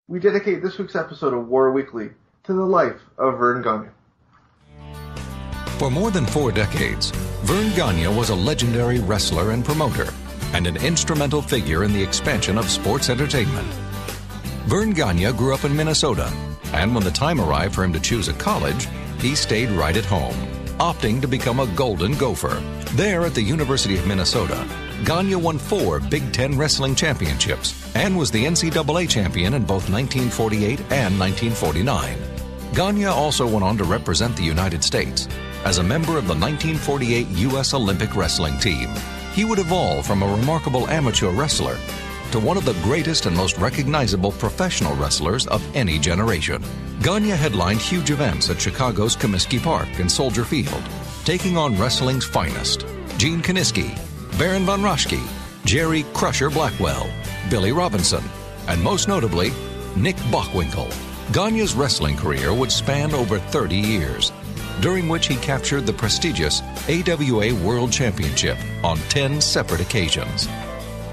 we dedicate this week's episode of War Weekly to the life of Verne Gagne. For more than 4 decades, Verne Gagne was a legendary wrestler and promoter, and an instrumental figure in the expansion of sports entertainment. Verne Gagne grew up in Minnesota, and when the time arrived for him to choose a college, he stayed right at home, opting to become a Golden Gopher. There at the University of Minnesota, Gagne won 4 Big Ten wrestling championships and was the NCAA champion in both 1948 and 1949. Gagne also went on to represent the United States as a member of the 1948 U.S. Olympic wrestling team. He would evolve from a remarkable amateur wrestler to one of the greatest and most recognizable professional wrestlers of any generation. Gagne headlined huge events at Chicago's Comiskey Park and Soldier Field, taking on wrestling's finest: Gene Kiniski, Baron von Raschke, Jerry Crusher Blackwell, Billy Robinson, and most notably, Nick Bockwinkel. Gagne's wrestling career would span over 30 years, during which he captured the prestigious AWA World Championship on 10 separate occasions.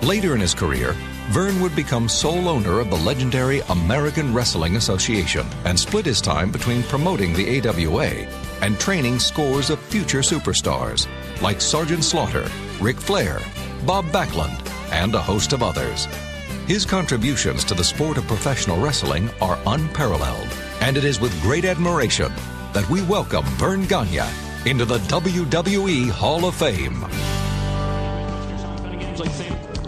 Later in his career, Verne would become sole owner of the legendary American Wrestling Association and split his time between promoting the AWA and training scores of future superstars like Sergeant Slaughter, Ric Flair, Bob Backlund, and a host of others. His contributions to the sport of professional wrestling are unparalleled, and it is with great admiration that we welcome Verne Gagne into the WWE Hall of Fame.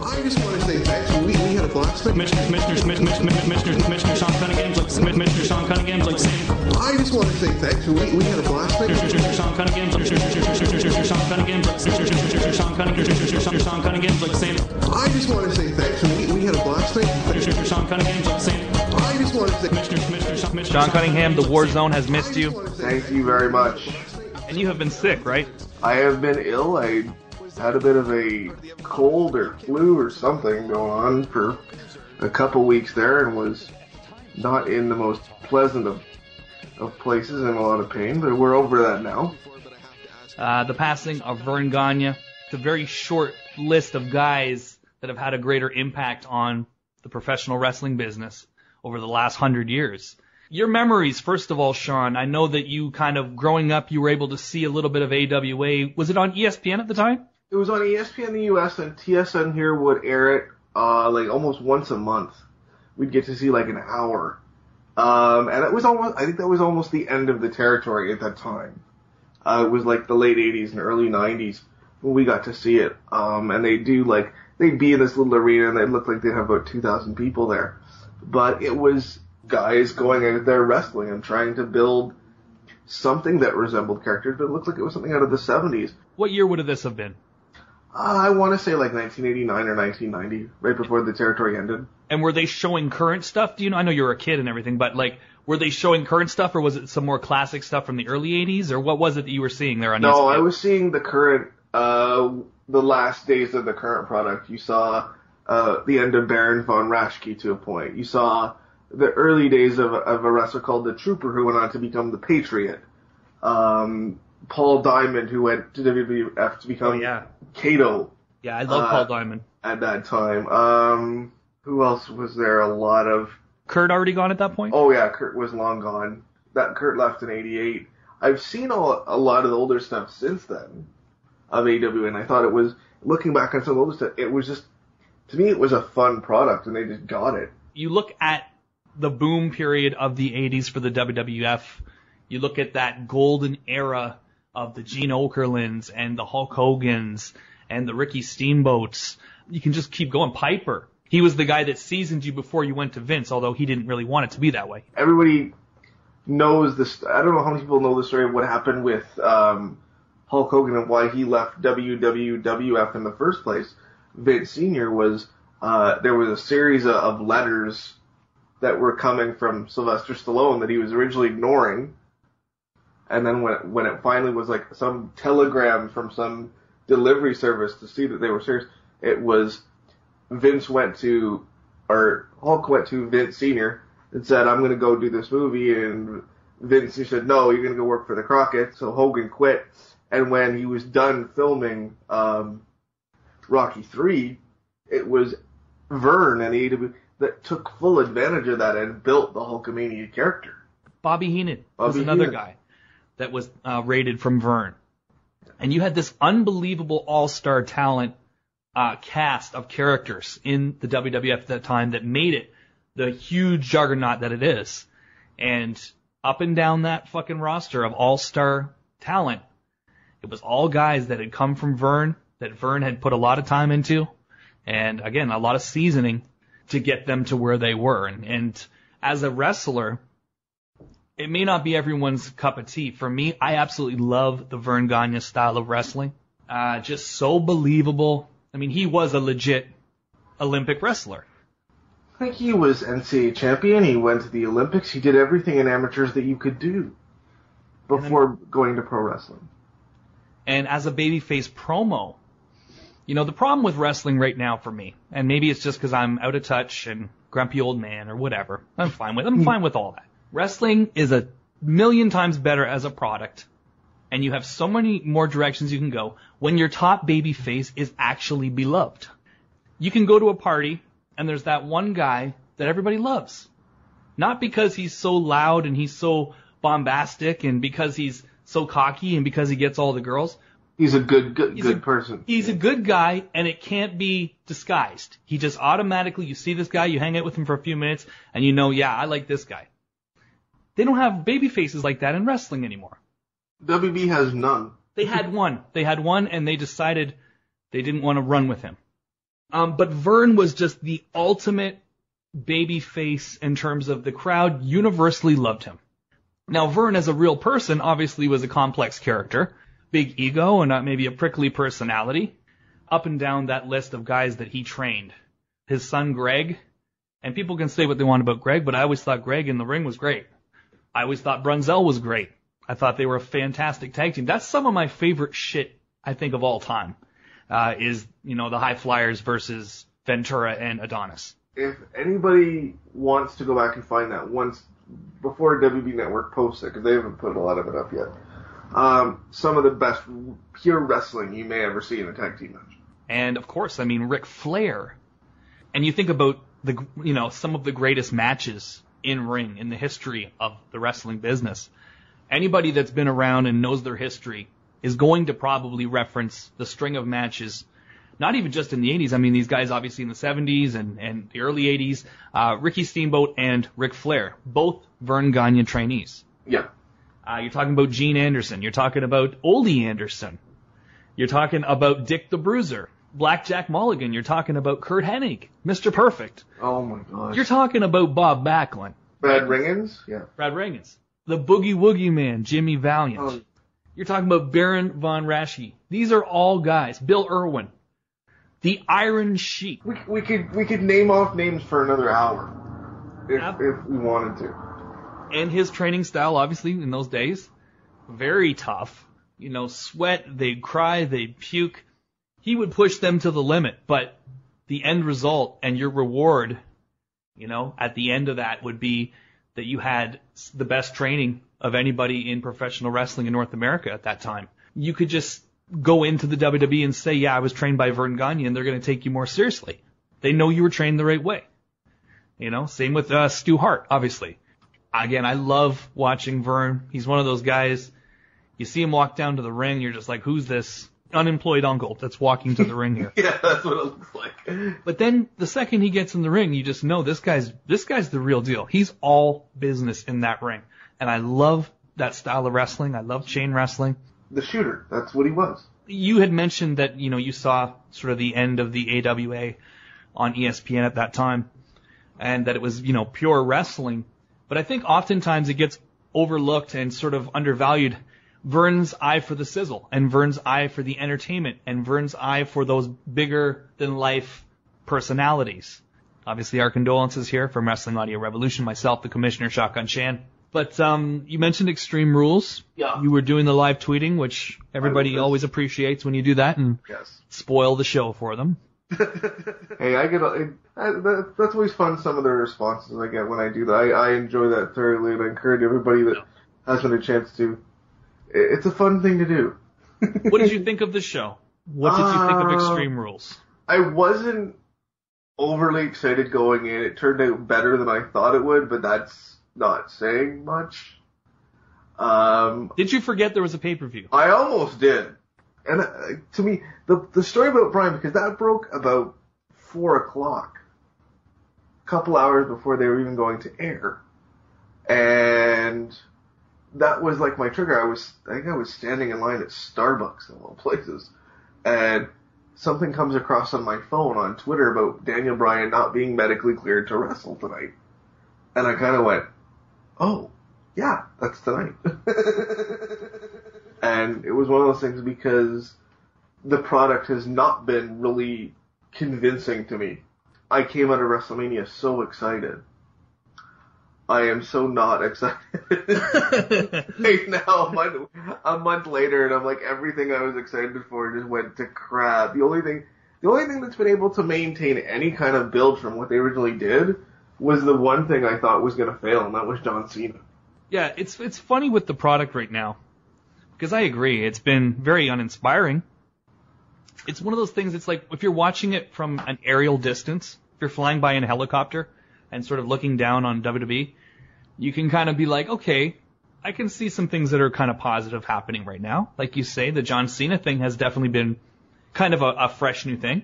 I just want to say thanks. We had a blast. Mr. Sean Cunningham's like Mr. Sean Cunningham's like saying. I just want to say thanks. We had a blast. Mr. Sean Cunningham's like Sean Cunningham's like Sean Cunningham's like saying. I just want to say thanks. We had a blast. Mr. Sean Cunningham's like saying. I just want to say Mr. Sean Cunningham, the War Zone has missed you. Thank you very much. And you have been sick, right? I have been ill. I had a bit of a cold or flu or something going on for a couple weeks there and was not in the most pleasant of places and a lot of pain, but we're over that now. The passing of Verne Gagne. It's a very short list of guys that have had a greater impact on the professional wrestling business over the last 100 years. Your memories, first of all, Sean, I know that you kind of, growing up, you were able to see a little bit of AWA. Was it on ESPN at the time? It was on ESPN in the U.S. and TSN here would air it like almost once a month. We'd get to see like an hour. And it was almost, I think that was almost the end of the territory at that time. It was like the late 80s and early 90s when we got to see it. And they'd be in this little arena and they looked like they'd have about 2,000 people there. But it was guys going out there wrestling and trying to build something that resembled characters, but it looked like it was something out of the 70s. What year would this have been? I want to say like 1989 or 1990, right before the territory ended. And were they showing current stuff? Do you know? I know you were a kid and everything, but like, were they showing current stuff, or was it some more classic stuff from the early 80s, or what was it that you were seeing there on ESPN? No, I was seeing the current, the last days of the current product. You saw the end of Baron von Raschke to a point. You saw the early days of a wrestler called the Trooper who went on to become the Patriot. Paul Diamond, who went to WWF to become Kato. Yeah, I love Paul Diamond. At that time. Who else was there? A lot of... Kurt already gone at that point? Oh, yeah, Kurt was long gone. Kurt left in 88. I've seen a lot of the older stuff since then of AW, and I thought it was, looking back on some of the older stuff, it was just, to me, it was a fun product, and they just got it. You look at the boom period of the 80s for the WWF, you look at that golden era of the Gene Okerlunds and the Hulk Hogans and the Ricky Steamboats. You can just keep going. Piper. He was the guy that seasoned you before you went to Vince, although he didn't really want it to be that way. Everybody knows this. I don't know how many people know the story of what happened with Hulk Hogan and why he left WWF in the first place. Vince Sr. was, there was a series of letters that were coming from Sylvester Stallone that he was originally ignoring. And then when it finally was like some telegram from some delivery service to see that they were serious, it was Hulk went to Vince Sr. and said, I'm going to go do this movie. And Vince said, no, you're going to go work for the Crockett. So Hogan quit. And when he was done filming Rocky III, it was Verne and AEW that took full advantage of that and built the Hulkamania character. Bobby Heenan was another guy that was rated from Verne. And you had this unbelievable all-star talent cast of characters in the WWF at that time that made it the huge juggernaut that it is. And up and down that fucking roster of all-star talent, it was all guys that had come from Verne, that Verne had put a lot of time into, and again, a lot of seasoning to get them to where they were. And as a wrestler, it may not be everyone's cup of tea. For me, I absolutely love the Verne Gagne style of wrestling. Just so believable. I mean, he was a legit Olympic wrestler. I think he was NCAA champion. He went to the Olympics. He did everything in amateurs that you could do before going to pro wrestling. And as a babyface promo, you know, the problem with wrestling right now for me, and maybe it's just because I'm out of touch and grumpy old man or whatever, I'm fine with all that. Wrestling is a million times better as a product, and you have so many more directions you can go when your top babyface is actually beloved. You can go to a party, and there's that one guy that everybody loves. Not because he's so loud and he's so bombastic and because he's so cocky and because he gets all the girls. He's a good person. He's a good guy, and it can't be disguised. He just automatically, you see this guy, you hang out with him for a few minutes, and you know, yeah, I like this guy. They don't have baby faces like that in wrestling anymore. WB has none. They had one, and they decided they didn't want to run with him. But Verne was just the ultimate baby face in terms of the crowd universally loved him. Now, Verne as a real person obviously was a complex character. Big ego and maybe a prickly personality. Up and down that list of guys that he trained. His son Greg, and people can say what they want about Greg, but I always thought Greg in the ring was great. I always thought Brunzell was great. I thought they were a fantastic tag team. That's some of my favorite shit, I think, of all time, is, you know, the High Flyers versus Ventura and Adonis. If anybody wants to go back and find that once before WB Network posts it, because they haven't put a lot of it up yet, some of the best pure wrestling you may ever see in a tag team match. And of course, I mean, Ric Flair. And you think about some of the greatest matches in ring in the history of the wrestling business. Anybody that's been around and knows their history is going to probably reference the string of matches, not even just in the 80s. I mean, these guys obviously in the 70s and the early 80s, Ricky Steamboat and Ric Flair, both Verne Gagne trainees. Yeah. You're talking about Gene Anderson. You're talking about Oldie Anderson. You're talking about Dick the Bruiser, Blackjack Mulligan. You're talking about Kurt Hennig, Mr. Perfect. Oh, my gosh. You're talking about Bob Backlund. Brad Rheingans? Yeah. Brad Rheingans. The Boogie Woogie Man, Jimmy Valiant. Oh. You're talking about Baron von Raschke. These are all guys. Bill Irwin. The Iron Sheik. We could name off names for another hour if we wanted to. And his training style, obviously, in those days, very tough. You know, sweat, they'd cry, they'd puke. He would push them to the limit, but the end result and your reward, you know, at the end of that would be that you had the best training of anybody in professional wrestling in North America at that time. You could just go into the WWE and say, yeah, I was trained by Verne Gagne, and they're going to take you more seriously. They know you were trained the right way. You know, same with Stu Hart, obviously. Again, I love watching Verne. He's one of those guys, you see him walk down to the ring, you're just like, who's this unemployed uncle that's walking to the ring here? Yeah, that's what it looks like. But then the second he gets in the ring, you just know this guy's the real deal. He's all business in that ring. And I love that style of wrestling. I love chain wrestling. The shooter, that's what he was. You had mentioned that, you know, you saw sort of the end of the AWA on ESPN at that time, and that it was, you know, pure wrestling. But I think oftentimes it gets overlooked and sort of undervalued. Verne's eye for the sizzle, and Verne's eye for the entertainment, and Verne's eye for those bigger-than-life personalities. Obviously, our condolences here from Wrestling Audio Revolution, myself, the Commissioner, Shotgun Shan. But you mentioned Extreme Rules. Yeah. You were doing the live tweeting, which everybody always appreciates when you do that and spoil the show for them. Hey, that's always fun, some of the responses I get when I do that. I enjoy that thoroughly, and I encourage everybody that hasn't a chance to. It's a fun thing to do. What did you think of the show? What did you think of Extreme Rules? I wasn't overly excited going in. It turned out better than I thought it would, but that's not saying much. Did you forget there was a pay-per-view? I almost did. And to me, the story about Bryan, because that broke about 4 o'clock, a couple hours before they were even going to air. And that was like my trigger. I think I was standing in line at Starbucks of all places. And something comes across on my phone on Twitter about Daniel Bryan not being medically cleared to wrestle tonight. And I kind of went, oh, yeah, that's tonight. And it was one of those things because the product has not been really convincing to me. I came out of WrestleMania so excited. I am so not excited. Right now, a month later, and I'm like, everything I was excited for just went to crap. The only thing that's been able to maintain any kind of build from what they originally did was the one thing I thought was going to fail, and that was John Cena. Yeah, it's funny with the product right now, because I agree, it's been very uninspiring. It's one of those things, it's like if you're watching it from an aerial distance, if you're flying by in a helicopter and sort of looking down on WWE, you can kind of be like, okay, I can see some things that are kind of positive happening right now. Like you say, the John Cena thing has definitely been kind of a fresh new thing.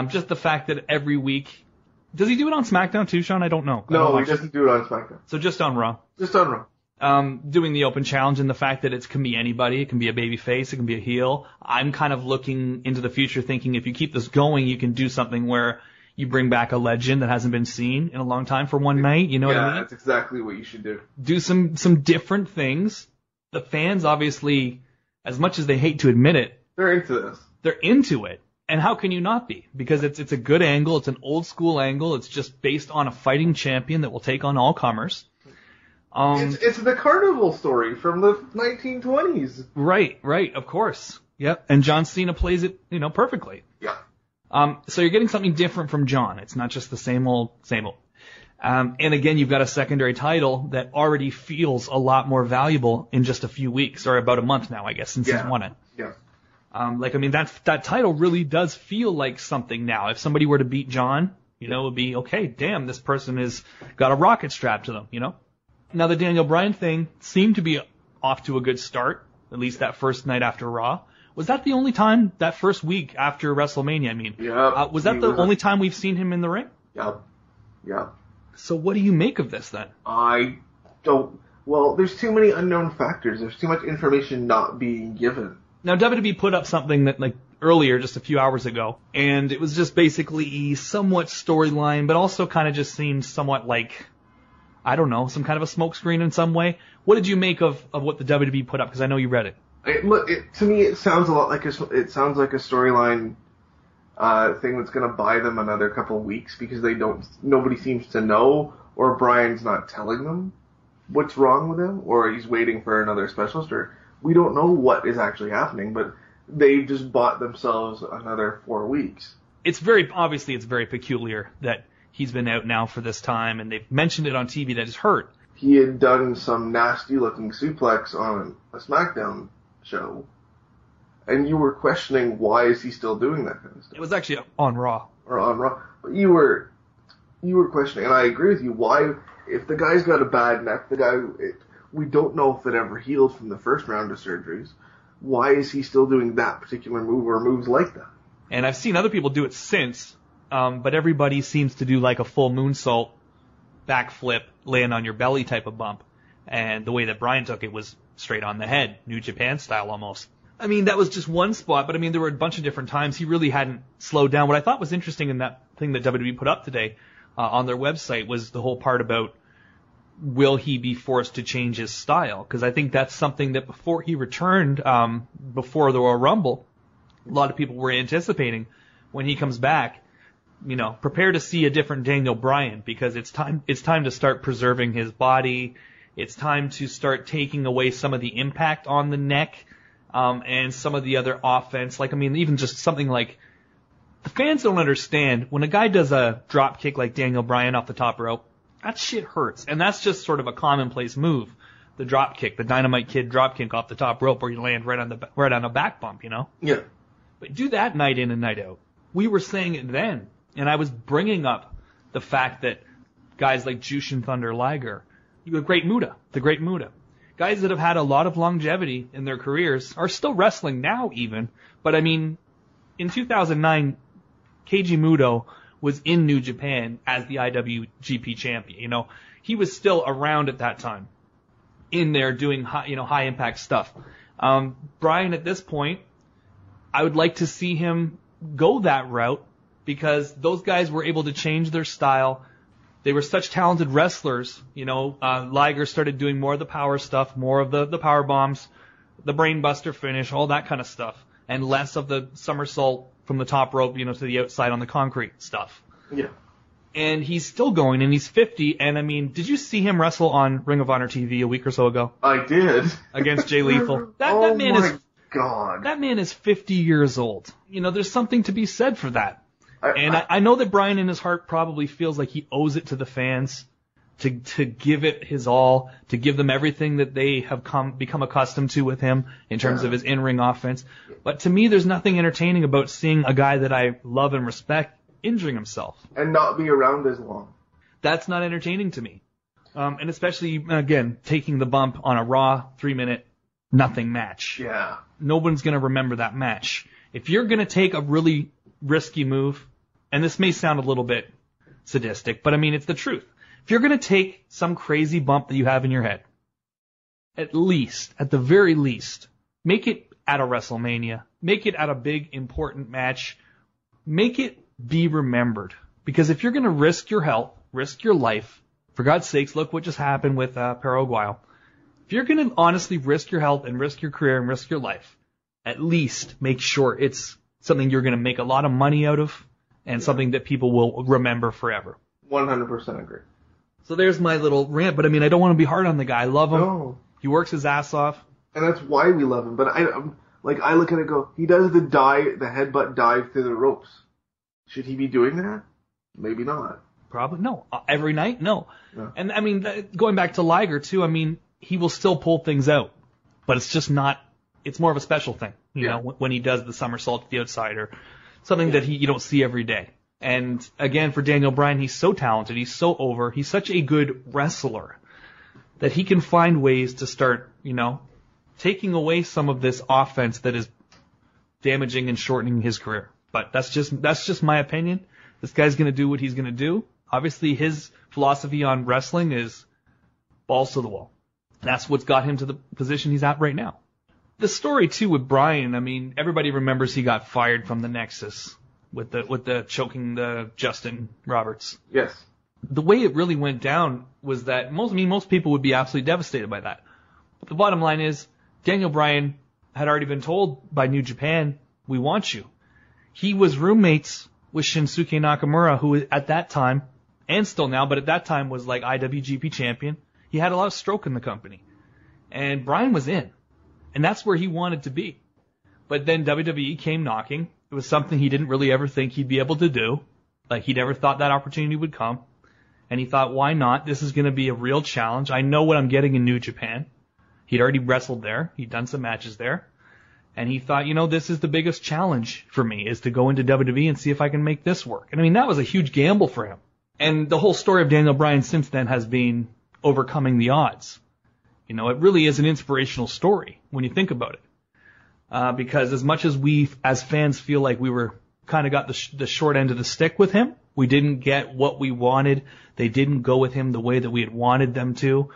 Just the fact that every week, does he do it on SmackDown too, Sean? I don't know. No, he doesn't do it on SmackDown. So just on Raw. Just on Raw. Doing the open challenge and the fact that it can be anybody. It can be a baby face. It can be a heel. I'm kind of looking into the future thinking if you keep this going, you can do something where you bring back a legend that hasn't been seen in a long time for one night. You know what I mean? Yeah, that's exactly what you should do. Do some different things. The fans, obviously, as much as they hate to admit it, they're into this. They're into it. And how can you not be? Because it's a good angle. It's an old school angle. It's just based on a fighting champion that will take on all comers. It's the carnival story from the 1920s. Right, of course. Yep. And John Cena plays it, perfectly. Yeah. So you're getting something different from John. It's not just the same old, same old. And again, you've got a secondary title that already feels a lot more valuable in just a few weeks, or about a month now, I guess, since he's won it. Yeah. That title really does feel like something now. If somebody were to beat John, it would be, okay, damn, this person has got a rocket strapped to them, Now, the Daniel Bryan thing seemed to be off to a good start, at least that first night after Raw. Was that the only time, that first week after WrestleMania, I mean? Yeah. Was that the only time we've seen him in the ring? Yeah. Yeah. So what do you make of this, then? I don't... Well, there's too many unknown factors. There's too much information not being given. Now, WWE put up something that, earlier, just a few hours ago, and it was just basically somewhat storyline, but also kind of just seemed somewhat like... I don't know, some kind of a smokescreen in some way. What did you make of what the WWE put up? Because I know you read it. To me, it sounds a lot like a storyline thing that's going to buy them another couple of weeks because nobody seems to know, or Bryan's not telling them what's wrong with him, or he's waiting for another specialist, or we don't know what is actually happening, but they've just bought themselves another 4 weeks. It's very peculiar that he's been out now for this time, and they've mentioned it on TV that it's hurt. He had done some nasty-looking suplex on a SmackDown show, and you were questioning why is he still doing that kind of stuff. It was actually on Raw. Or on Raw. But you were questioning, and I agree with you, why, if the guy's got a bad neck, we don't know if it ever healed from the first round of surgeries, why is he still doing that particular move or moves like that? And I've seen other people do it since, but everybody seems to do like a full moonsault, backflip, laying on your belly type of bump. And the way that Bryan took it was straight on the head, New Japan style almost. I mean, that was just one spot, but I mean, there were a bunch of different times he really hadn't slowed down. What I thought was interesting in that thing that WWE put up today on their website was the whole part about will he be forced to change his style? Because I think that's something that before he returned, before the Royal Rumble, a lot of people were anticipating when he comes back, prepare to see a different Daniel Bryan because it's time to start preserving his body. It's time to start taking away some of the impact on the neck, and some of the other offense. Even just something like the fans don't understand when a guy does a drop kick like Daniel Bryan off the top rope, that shit hurts. And that's just sort of a commonplace move. The drop kick, the Dynamite Kid drop kick off the top rope where you land right on a back bump, Yeah. But do that night in and night out. We were saying it then. And I was bringing up the fact that guys like Jushin Thunder Liger, the Great Muta, guys that have had a lot of longevity in their careers are still wrestling now even. But I mean, in 2009, Keiji Muto was in New Japan as the IWGP champion. You know, he was still around at that time, in there doing high impact stuff. Brian, at this point, I would like to see him go that route because those guys were able to change their style. They were such talented wrestlers. You know, Liger started doing more of the power stuff, more of the power bombs, the brainbuster finish, all that kind of stuff, and less of the somersault from the top rope, to the outside on the concrete stuff. Yeah. And he's still going, and he's 50. And I mean, did you see him wrestle on Ring of Honor TV a week or so ago? I did. Against Jay Lethal. That man is 50 years old. There's something to be said for that. I know that Brian in his heart probably feels like he owes it to the fans to give it his all, to give them everything that they have become accustomed to with him in terms of his in-ring offense. But to me, there's nothing entertaining about seeing a guy that I love and respect injuring himself. And not be around as long. That's not entertaining to me. And especially, again, taking the bump on a Raw 3-minute nothing match. Yeah. No one's going to remember that match. If you're going to take a really risky move, and this may sound a little bit sadistic, but I mean, it's the truth. If you're going to take some crazy bump that you have in your head, at the very least, make it at a WrestleMania. Make it at a big, important match. Make it be remembered. Because if you're going to risk your health, risk your life, for God's sakes, look what just happened with Perro Aguayo. If you're going to honestly risk your health and risk your career and risk your life, at least make sure it's something you're going to make a lot of money out of and something that people will remember forever. 100% agree. So there's my little rant, but I mean, I don't want to be hard on the guy. I love him. No. He works his ass off. And that's why we love him. But I look at it and go, he does the headbutt dive through the ropes. Should he be doing that? Maybe not. Probably no. Every night? No. And I mean, going back to Liger too, I mean, he will still pull things out, but it's just not, it's more of a special thing, you know, when he does the somersault to the outside or something that you don't see every day. And again, for Daniel Bryan, he's so talented, he's so over, he's such a good wrestler that he can find ways to start, taking away some of this offense that is damaging and shortening his career. But that's just my opinion. This guy's going to do what he's going to do. Obviously, his philosophy on wrestling is balls to the wall. That's what's got him to the position he's at right now. The story too with Bryan, I mean, everybody remembers he got fired from the Nexus with the choking the Justin Roberts. Yes. The way it really went down was that most people would be absolutely devastated by that. But the bottom line is, Daniel Bryan had already been told by New Japan, we want you. He was roommates with Shinsuke Nakamura, who at that time, and still now, but at that time was like IWGP champion. He had a lot of stroke in the company. And Bryan was in. And that's where he wanted to be. But then WWE came knocking. It was something he didn't really ever think he'd be able to do. Like, he never thought that opportunity would come. And he thought, why not? This is going to be a real challenge. I know what I'm getting in New Japan. He'd already wrestled there. He'd done some matches there. And he thought, this is the biggest challenge for me, is to go into WWE and see if I can make this work. And I mean, that was a huge gamble for him. And the whole story of Daniel Bryan since then has been overcoming the odds. It really is an inspirational story when you think about it. Because as much as we, as fans, feel like we were kind of got the short end of the stick with him, we didn't get what we wanted. They didn't go with him the way that we had wanted them to.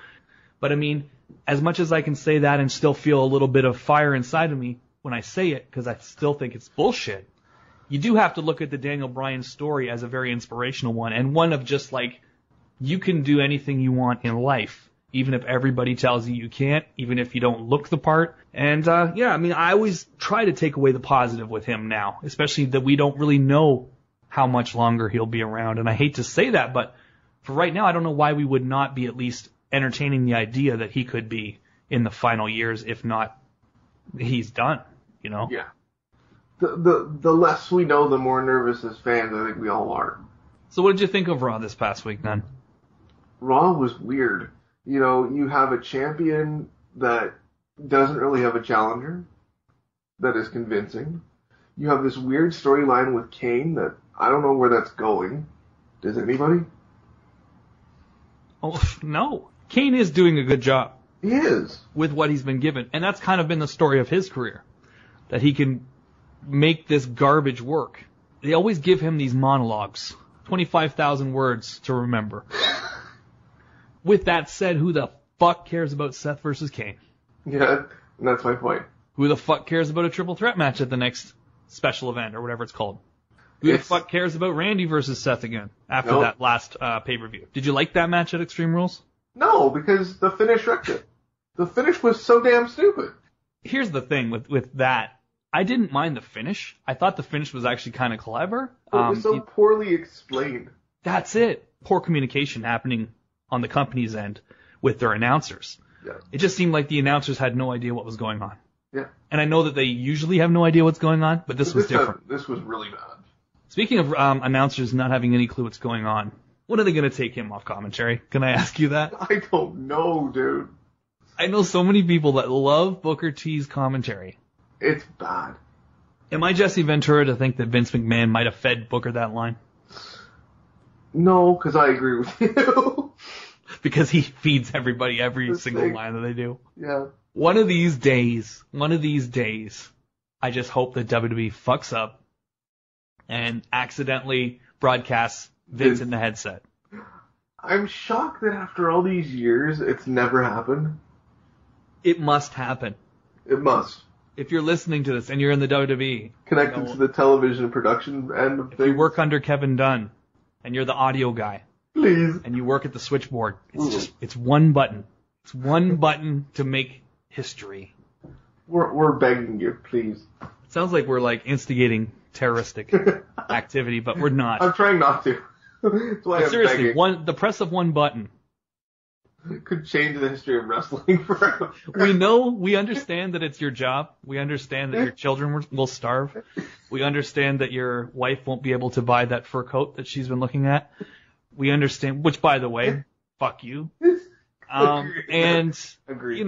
But I mean, as much as I can say that and still feel a little bit of fire inside of me when I say it, because I still think it's bullshit, you do have to look at the Daniel Bryan story as a very inspirational one, and one of just like, you can do anything you want in life, even if everybody tells you can't, even if you don't look the part. And I always try to take away the positive with him now, especially that we don't really know how much longer he'll be around. And I hate to say that, but for right now, I don't know why we would not be at least entertaining the idea that he could be in the final years, if not he's done, Yeah. The less we know, the more nervous as fans I think we all are. So what did you think of Raw this past week, then? Raw was weird. You have a champion that doesn't really have a challenger that is convincing. You have this weird storyline with Kane that I don't know where that's going. Does anybody? Oh, no. Kane is doing a good job. He is. With what he's been given. And that's kind of been the story of his career. That he can make this garbage work. They always give him these monologues. 25,000 words to remember. With that said, who the fuck cares about Seth versus Kane? Yeah, that's my point. Who the fuck cares about a triple threat match at the next special event or whatever it's called? Who the fuck cares about Randy versus Seth again after that last pay-per-view? Did you like that match at Extreme Rules? No, because the finish wrecked it. The finish was so damn stupid. Here's the thing with that. I didn't mind the finish. I thought the finish was actually kind of clever. It was so poorly explained. That's it. Poor communication happening on the company's end with their announcers. Yeah. It just seemed like the announcers had no idea what was going on. Yeah. And I know that they usually have no idea what's going on, but this was different. This was really bad. Speaking of announcers not having any clue what's going on, when are they going to take him off commentary? Can I ask you that? I don't know, dude. I know so many people that love Booker T's commentary. It's bad. Am I Jesse Ventura to think that Vince McMahon might have fed Booker that line? No, because I agree with you. Because he feeds everybody every single line that they do. Yeah. One of these days, I just hope that WWE fucks up and accidentally broadcasts Vince in the headset. I'm shocked that after all these years, it's never happened. It must happen. It must. If you're listening to this and you're in the WWE. Connected to the television production end of things. If you work under Kevin Dunn and you're the audio guy. Please. And you work at the switchboard. It's one button. It's one button to make history. We're begging you, please. It sounds like we're like instigating terroristic activity, but we're not. I'm trying not to. That's why I'm seriously, begging. The press of one button could change the history of wrestling forever. We understand that it's your job. We understand that your children will starve. We understand that your wife won't be able to buy that fur coat that she's been looking at. We understand, which by the way, fuck you. And, Agreed.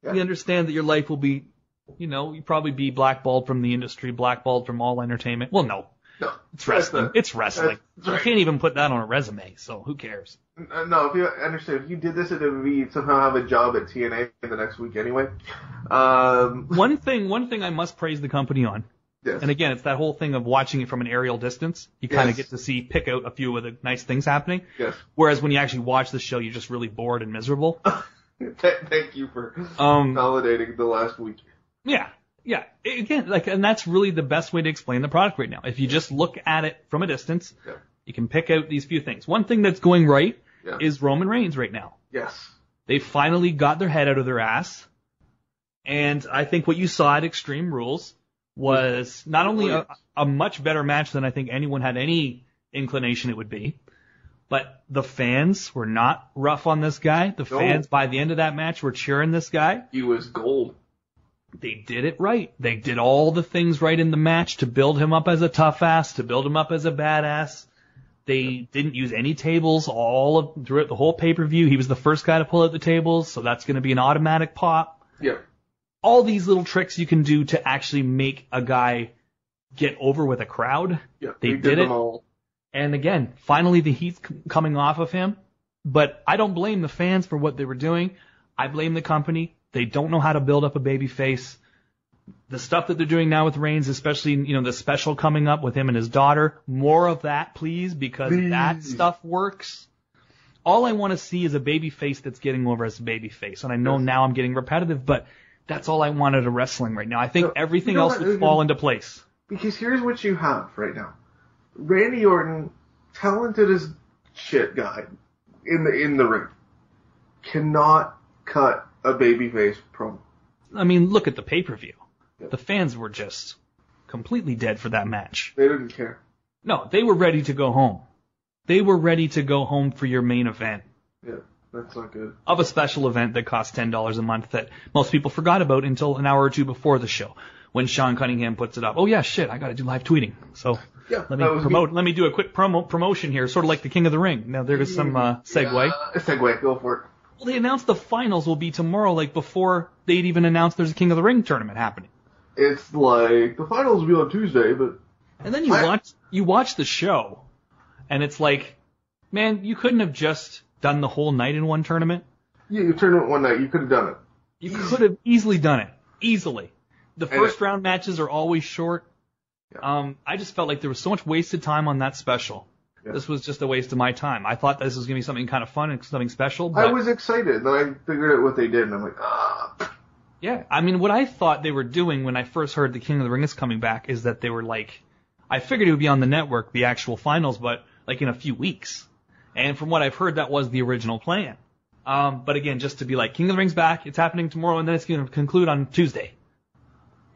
We understand that your life will be, you probably be blackballed from the industry, blackballed from all entertainment. Well, no. No. It's wrestling. It's wrestling. That's right. You can't even put that on a resume, so who cares? No, if you understand, if you did this at WWE, you'd somehow have a job at TNA the next week anyway. One thing I must praise the company on. Yes. And again, it's that whole thing of watching it from an aerial distance. You kind of get to pick out a few of the nice things happening. Yes. Whereas when you actually watch the show, you're just really bored and miserable. Thank you for validating the last week. Yeah. Yeah. Again, and that's really the best way to explain the product right now. If you just look at it from a distance, you can pick out these few things. One thing that's going right is Roman Reigns right now. Yes. They finally got their head out of their ass. And I think what you saw at Extreme Rules was not only a much better match than I think anyone had any inclination it would be, but the fans were not rough on this guy. The fans, by the end of that match, were cheering this guy. He was gold. They did it right. They did all the things right in the match to build him up as a tough ass, to build him up as a badass. They didn't use any tables throughout the whole pay-per-view. He was the first guy to pull out the tables, so that's going to be an automatic pop. Yeah. All these little tricks you can do to actually make a guy get over with a crowd. Yeah, they did it. All. And again, finally the heat's coming off of him. But I don't blame the fans for what they were doing. I blame the company. They don't know how to build up a baby face. The stuff that they're doing now with Reigns, especially, the special coming up with him and his daughter, more of that, please, because that stuff works. All I want to see is a baby face that's getting over as a baby face. And I know now I'm getting repetitive, but that's all I want out of wrestling right now. I think everything else would fall into place. Because here's what you have right now. Randy Orton, talented as shit guy in the ring, cannot cut a babyface promo. I mean, look at the pay-per-view. Yep. The fans were just completely dead for that match. They didn't care. No, they were ready to go home. They were ready to go home for your main event. Yeah, that's not good. Of a special event that costs $10 a month that most people forgot about until an hour or two before the show. When Sean Cunningham puts it up. Oh yeah, shit, I gotta do live tweeting. So let me do a quick promotion here, sort of like the King of the Ring. Now there's some segue. Segue, go for it. Well, they announced the finals will be tomorrow, like before they'd even announced there's a King of the Ring tournament happening. It's like, the finals will be on Tuesday, but... And then you watch you watch the show, and it's like, man, you couldn't have just done the whole night in one tournament. Yeah, you tournament one night, you could have done it. You could have easily done it. Easily. The first round matches are always short. Yeah. I just felt like there was so much wasted time on that special. Yeah. This was just a waste of my time. I thought this was going to be something kind of fun and something special. But I was excited. Then I figured out what they did, and I'm like, ah. Yeah, I mean, what I thought they were doing when I first heard the King of the Ring is coming back is that they were like, I figured it would be on the network, the actual finals, but like in a few weeks. And from what I've heard, that was the original plan. But again, just to be like, King of the Ring's back, it's happening tomorrow, and then it's going to conclude on Tuesday.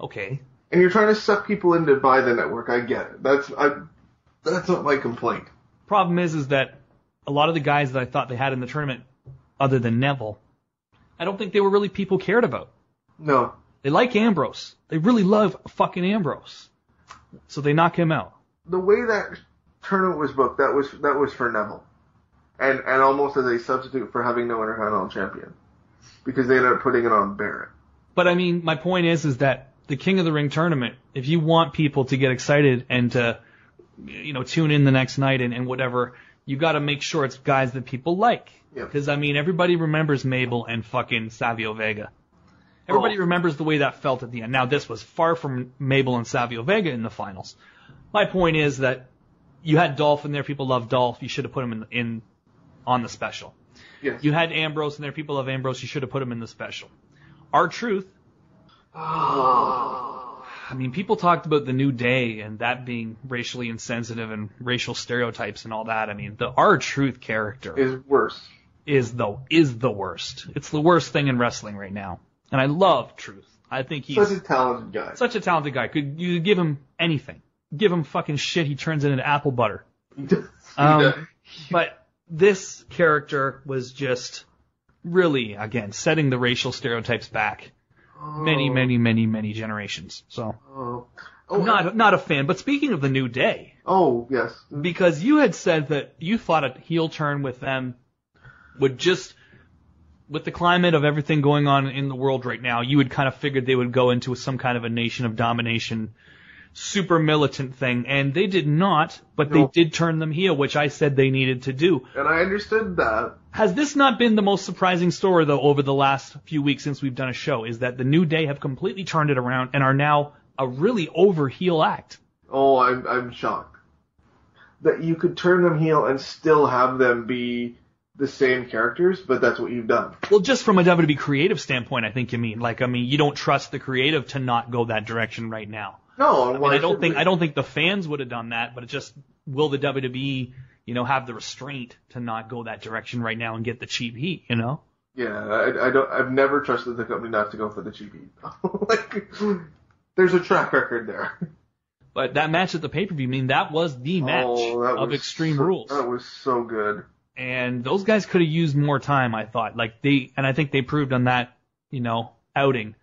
Okay. And you're trying to suck people in to buy the network. I get it. That's not my complaint. Problem is that a lot of the guys that I thought they had in the tournament, other than Neville, I don't think they were really people cared about. No. They like Ambrose. They really love fucking Ambrose. So they knock him out. The way that tournament was booked, that was for Neville. And almost as a substitute for having no Intercontinental Champion. Because they ended up putting it on Barrett. But I mean, my point is that the King of the Ring tournament, if you want people to get excited and to, tune in the next night and whatever, you got to make sure it's guys that people like. Because, I mean, everybody remembers Mabel and fucking Savio Vega. Everybody remembers the way that felt at the end. Now, this was far from Mabel and Savio Vega in the finals. My point is that you had Dolph in there. People love Dolph. You should have put him in on the special. Yes. You had Ambrose in there. People love Ambrose. You should have put him in the special. R-Truth. I mean, people talked about the New Day and that being racially insensitive and racial stereotypes and all that. I mean, the R-Truth character is worse. Is the worst. It's the worst thing in wrestling right now. And I love Truth. I think he's such a talented guy. Such a talented guy. You give him anything. Give him fucking shit, he turns it into apple butter. But this character was just really, again, setting the racial stereotypes back many generations. So I'm not a fan. But speaking of the New Day. Oh, yes. Because you had said that you thought a heel turn with them would just, with the climate of everything going on in the world right now, you had kind of figured they would go into some kind of a nation of domination, super militant thing, and they did not, but they did turn them heel, which I said they needed to do. And I understood that. Has this not been the most surprising story, though, over the last few weeks since we've done a show, is that the New Day have completely turned it around and are now a really over heel act? Oh, I'm shocked. That you could turn them heel and still have them be the same characters, but that's what you've done. Well, just from a WWE creative standpoint, I think you mean. You don't trust the creative to not go that direction right now. No, I don't think the fans would have done that, but it just, will the WWE, have the restraint to not go that direction right now and get the cheap heat, Yeah, I've never trusted the company not to go for the cheap heat. There's a track record there. But that match at the pay-per-view, that was the match of Extreme Rules. That was so good. And those guys could have used more time, I thought. And I think they proved on that, outing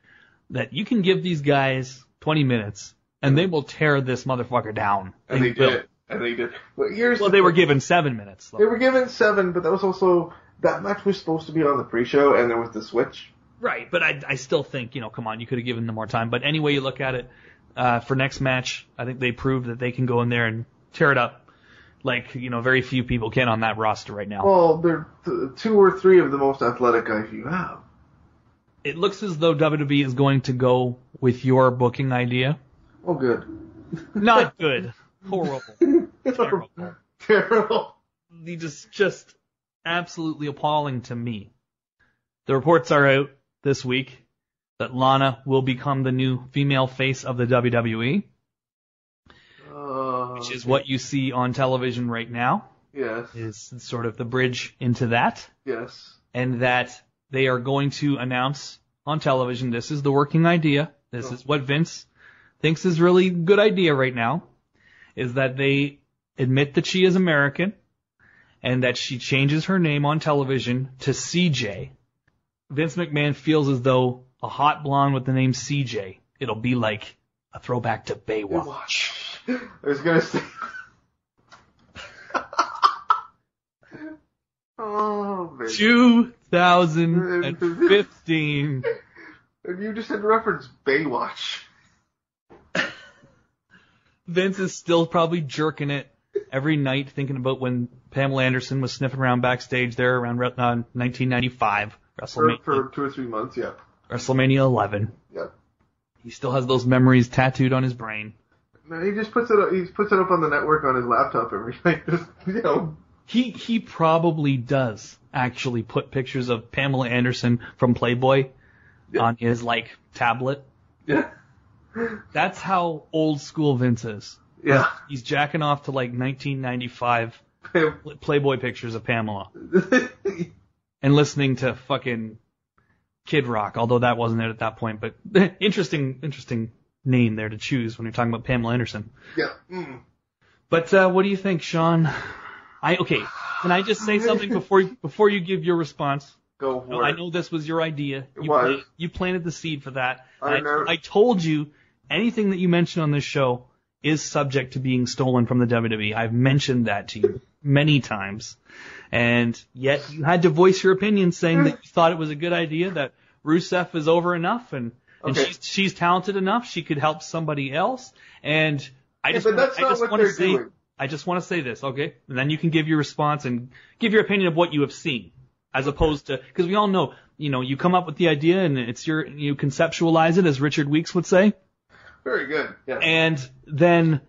that you can give these guys 20 minutes and they will tear this motherfucker down. And they did. Well, they were given 7 minutes. They were given 7, but that was also, that match was supposed to be on the pre-show and there was the switch. Right, but I still think, come on, you could have given them more time. But any way you look at it, for next match, I think they proved that they can go in there and tear it up. Very few people can on that roster right now. Well, they're 2 or 3 of the most athletic guys you have. It looks as though WWE is going to go with your booking idea. Oh, good. Not good. Horrible. Terrible. Just absolutely appalling to me. The reports are out this week that Lana will become the new female face of the WWE. Which is what you see on television right now. Yes. Is sort of the bridge into that. Yes. And that they are going to announce on television, this is the working idea, this is what Vince thinks is really a good idea right now, is that they admit that she is American and that she changes her name on television to CJ. Vince McMahon feels as though a hot blonde with the name CJ, it'll be like a throwback to Baywatch. I was going to say... Oh, man. 2015. And you just had to reference Baywatch. Vince is still probably jerking it every night, thinking about when Pamela Anderson was sniffing around backstage there around 1995, WrestleMania. For 2 or 3 months, yeah. WrestleMania 11. Yeah. He still has those memories tattooed on his brain. No, he just puts it up. He puts it up on the network on his laptop every night. Just, you know. He probably does actually put pictures of Pamela Anderson from Playboy on his tablet. Yeah. That's how old school Vince is. Yeah. He's jacking off to 1995 Playboy pictures of Pamela. And listening to fucking Kid Rock, although that wasn't it at that point, but interesting name there to choose when you're talking about Pamela Anderson. Yeah. Mm. But what do you think, Sean? Okay, can I just say something before you give your response? Go for it. I know this was your idea. You planted the seed for that. I told you anything that you mention on this show is subject to being stolen from the WWE. I've mentioned that to you many times. And yet you had to voice your opinion saying that you thought it was a good idea, that Rusev is over enough and she's talented enough, she could help somebody else. And I just want to say this, okay? And then you can give your response and give your opinion of what you have seen, as opposed to, because we all know, you come up with the idea and you conceptualize it, as Richard Weeks would say. Very good. Yeah. And then,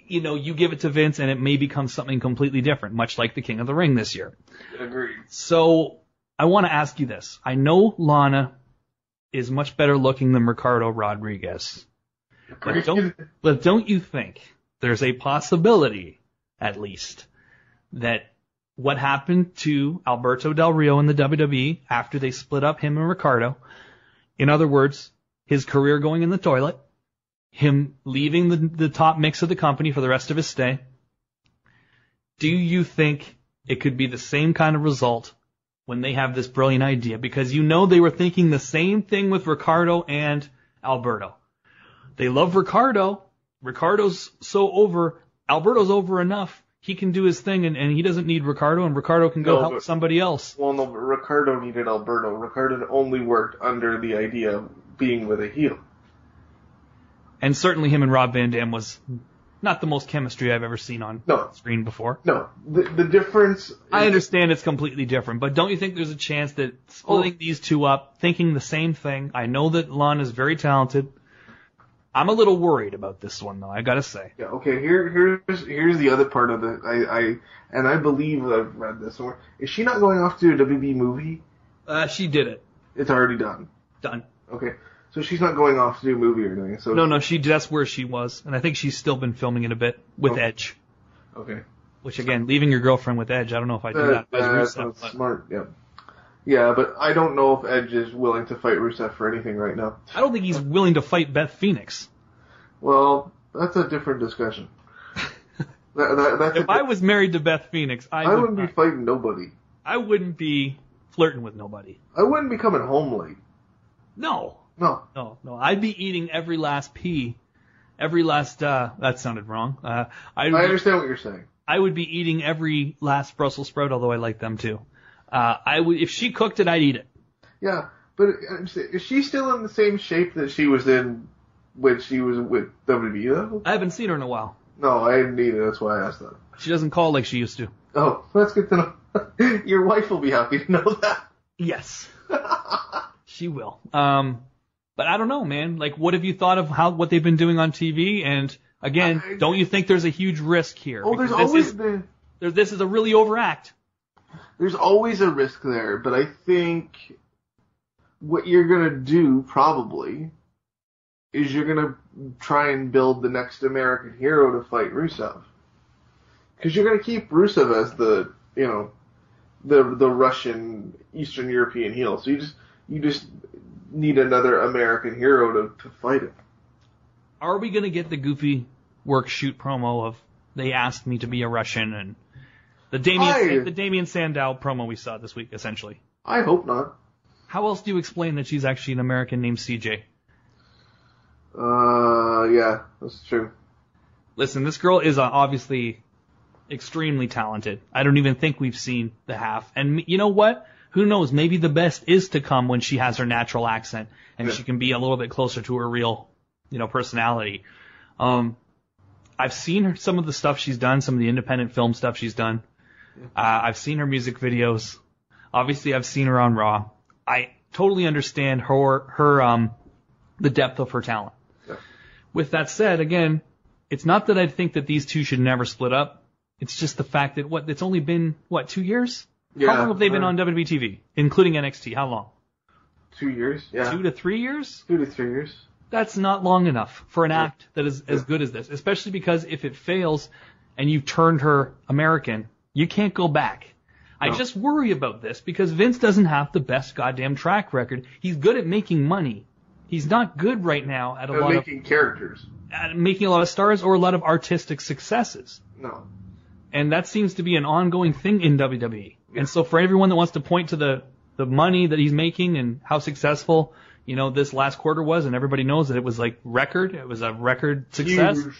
you give it to Vince and it may become something completely different, much like the King of the Ring this year. Agreed. So I want to ask you this. I know Lana is much better looking than Ricardo Rodriguez. But don't you think there's a possibility, at least, that what happened to Alberto Del Rio in the WWE after they split up him and Ricardo, in other words, his career going in the toilet, him leaving the top mix of the company for the rest of his stay, do you think it could be the same kind of result when they have this brilliant idea? Because they were thinking the same thing with Ricardo and Alberto. They love Ricardo. Ricardo's so over. Alberto's over enough. He can do his thing, and he doesn't need Ricardo, and Ricardo can go help somebody else. Well, no, but Ricardo needed Alberto. Ricardo only worked under the idea of being with a heel. And certainly him and Rob Van Dam was not the most chemistry I've ever seen on screen before. No, the difference... I understand it's completely different, but don't you think there's a chance that splitting these two up, thinking the same thing, I know that Lana's very talented. I'm a little worried about this one, though, I gotta say. Yeah, okay, here's the other part of it. I believe I've read this somewhere. Is she not going off to a WB movie? She did it. It's already done. Done. Okay. So she's not going off to do a movie or anything. So No, that's where she was. And I think she's still been filming it a bit with Edge. Okay. Which, again, leaving your girlfriend with Edge, I don't know if I do that as Rusev. That's smart, yeah. Yeah, but I don't know if Edge is willing to fight Rusev for anything right now. I don't think he's willing to fight Beth Phoenix. Well, that's a different discussion. If I was married to Beth Phoenix, I wouldn't be fighting nobody. I wouldn't be flirting with nobody. I wouldn't be coming home late. No. I'd be eating every last pea, that sounded wrong. I understand what you're saying. I would be eating every last Brussels sprout, although I like them too. If she cooked it, I'd eat it. Yeah, but is she still in the same shape that she was in when she was with WWE though? I haven't seen her in a while. No, I didn't either. That's why I asked that. She doesn't call like she used to. Oh, that's good to know. Your wife will be happy to know that. Yes. She will. But I don't know, man. What have you thought of what they've been doing on TV? And again, don't you think there's a huge risk here? Oh, there's always this is a really overact. There's always a risk there, but I think what you're gonna do probably is you're gonna try and build the next American hero to fight Rusev, because you're gonna keep Rusev as the Russian Eastern European heel. So you just need another American hero to fight him. Are we going to get the goofy work shoot promo of they asked me to be a Russian and the Damien Sandow promo we saw this week, essentially? I hope not. How else do you explain that she's actually an American named CJ? Yeah, that's true. Listen, this girl is obviously extremely talented. I don't even think we've seen the half. And you know what? Who knows? Maybe the best is to come when she has her natural accent and she can be a little bit closer to her real, personality. I I've seen some of the stuff she's done, some of the independent film stuff she's done. I've seen her music videos. Obviously, I've seen her on Raw. I totally understand the depth of her talent. Yeah. With that said, again, it's not that I think that these two should never split up. It's just the fact that it's only been 2 years? Yeah. How long have they been on WWE TV, including NXT? How long? 2 years. Yeah. 2 to 3 years? 2 to 3 years. That's not long enough for an act that is as good as this, especially because if it fails and you've turned her American, you can't go back. No. I just worry about this because Vince doesn't have the best goddamn track record. He's good at making money. He's not good right now at making characters. At making a lot of stars or a lot of artistic successes. No. And that seems to be an ongoing thing in WWE. Yeah. And so for everyone that wants to point to the money that he's making and how successful, this last quarter was, and everybody knows that it was record. It was a record success. Huge.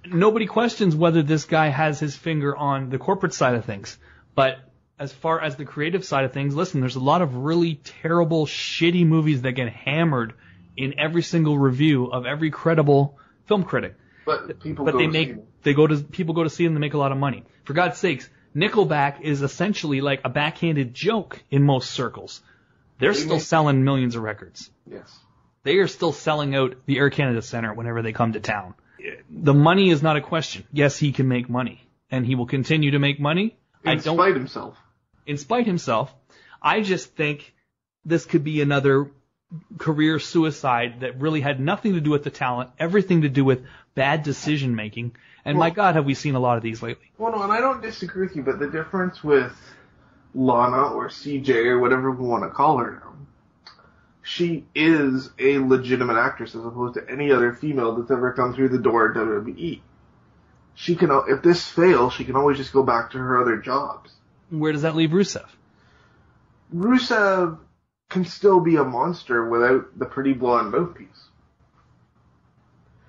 Nobody questions whether this guy has his finger on the corporate side of things. But as far as the creative side of things, listen, there's a lot of really terrible, shitty movies that get hammered in every single review of every credible film critic. But people go to see them to make a lot of money. For God's sakes, Nickelback is essentially like a backhanded joke in most circles. They're still selling millions of records. Yes. They are still selling out the Air Canada Centre whenever they come to town. The money is not a question. Yes, he can make money, and he will continue to make money. In spite himself. I just think this could be another career suicide that really had nothing to do with the talent, everything to do with bad decision making. And my God, have we seen a lot of these lately? Well, no, and I don't disagree with you, but the difference with Lana or CJ or whatever we want to call her now, she is a legitimate actress as opposed to any other female that's ever come through the door at WWE. She can, if this fails, she can always just go back to her other jobs. Where does that leave Rusev? Rusev can still be a monster without the pretty blonde mouthpiece.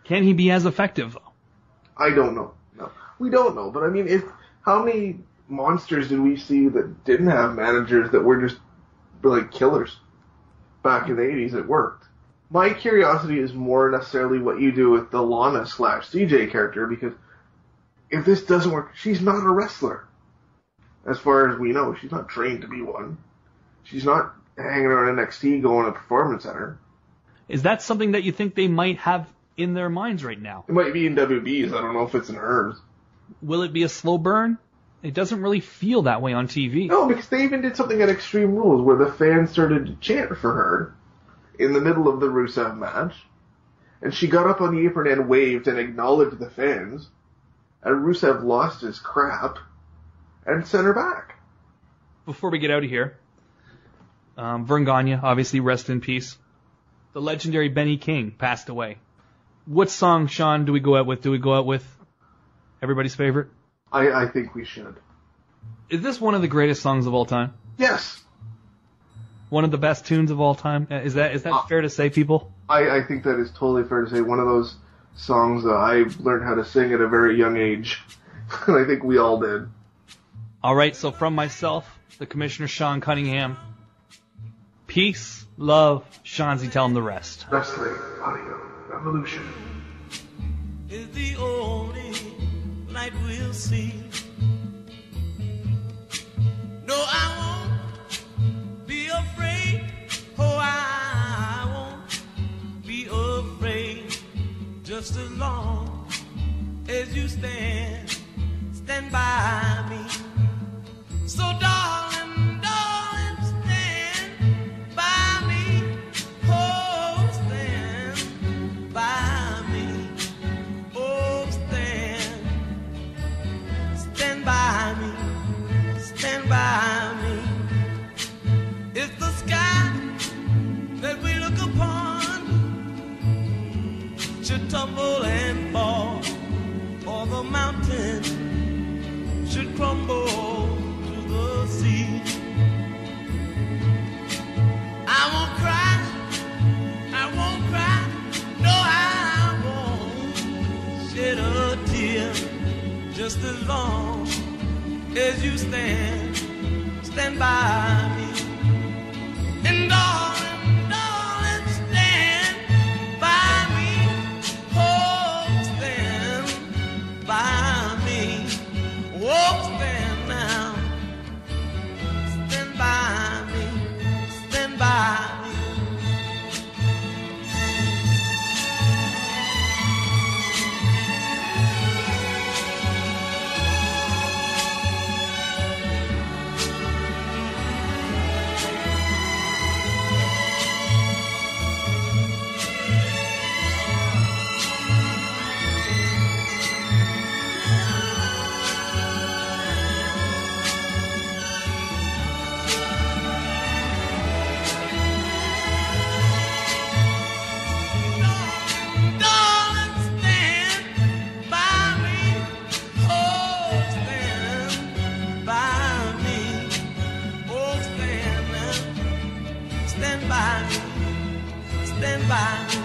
Can he be as effective, though? I don't know. No, we don't know. But I mean, how many monsters did we see that didn't have managers that were just like killers back in the 80s? It worked. My curiosity is more necessarily what you do with the Lana/CJ character, because if this doesn't work, she's not a wrestler. As far as we know, she's not trained to be one. She's not hanging around NXT going to Performance Center. Is that something that you think they might have in their minds right now? It might be in WB's. I don't know if it's in hers. Will it be a slow burn? It doesn't really feel that way on TV. No, because they even did something at Extreme Rules where the fans started to chant for her in the middle of the Rusev match. And she got up on the apron and waved and acknowledged the fans. And Rusev lost his crap and sent her back. Before we get out of here, Verne Gagne, obviously rest in peace. The legendary Benny King passed away. What song, Sean, do we go out with? Do we go out with everybody's favorite? I think we should. Is this one of the greatest songs of all time? Yes. One of the best tunes of all time? Is that fair to say, people? I think that is totally fair to say. One of those songs I learned how to sing at a very young age. And I think we all did. All right, so from myself, the Commissioner Sean Cunningham, peace, love, Seanzy, tell him the rest. Wrestling Audio Revolution is the only light we'll see. No, I won't be afraid. Oh, I won't be afraid. Just as long as you stand by me. So darling, stand by me. Oh, stand by me. Oh, stand by me. Stand by me. It's the sky that we look upon should tumble and fall, or the mountain should crumble to the sea. I won't cry, no, I won't shed a tear. Just as long as you stand by me. And darling, stand by me. Oh, stand by.